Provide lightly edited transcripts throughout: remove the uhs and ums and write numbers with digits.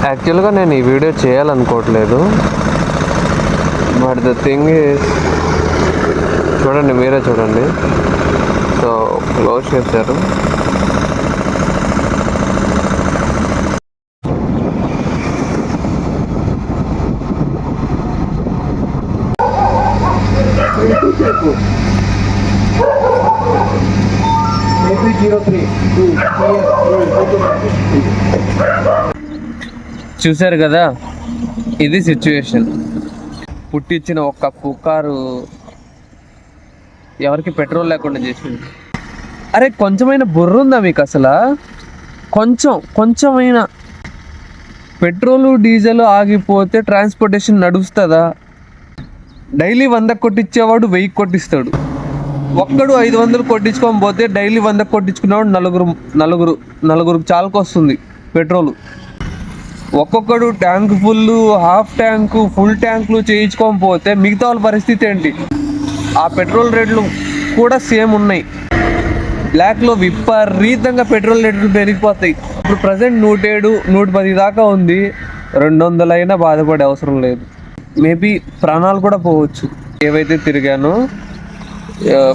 యాక్చువల్గా నేను ఈ వీడియో చేయాలనుకోవట్లేదు, బట్ ద థింగ్ ఈజ్, చూడండి, మీరే చూడండి. సో క్లోజ్ చేశారు. చూశారు కదా, ఇది సిచ్యువేషన్. పుట్టించిన ఒక్క పుకారు ఎవరికి పెట్రోల్ లేకుండా చేసింది. అరే కొంచెమైనా బుర్ర ఉందా మీకు అసలు? కొంచెమైనా పెట్రోలు డీజిల్ ఆగిపోతే ట్రాన్స్పోర్టేషన్ నడుస్తుందా? డైలీ 100 కొట్టించేవాడు 1000 కొట్టిస్తాడు. ఒక్కడు 500 కొట్టించుకొని పోతే డైలీ 100 కొట్టించుకునేవాడు నలుగురు చాలుకొస్తుంది పెట్రోలు. ఒక్కొక్కడు tank full, half tank, full ట్యాంకులు చేయించుకొని పోతే మిగతా వాళ్ళ పరిస్థితి ఏంటి? ఆ పెట్రోల్ రేట్లు కూడా సేమ్ ఉన్నాయి. బ్లాక్లో విపరీతంగా పెట్రోల్ రేట్లు పెరిగిపోతాయి. ఇప్పుడు ప్రజెంట్ 107, 110 దాకా ఉంది. 200 అయినా బాధపడే అవసరం లేదు. మేబీ ప్రాణాలు కూడా పోవచ్చు. ఏవైతే తిరిగానో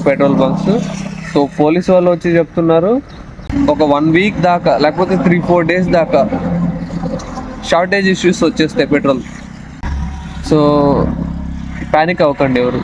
పెట్రోల్ బంక్స్, సో పోలీసు వాళ్ళు వచ్చి చెప్తున్నారు ఒక 1 వీక్ దాకా, లేకపోతే 3-4 డేస్ దాకా షార్టేజ్ ఇష్యూస్ వచ్చేస్తాయి పెట్రోల్. సో ప్యానిక్ అవ్వకండి ఎవరు.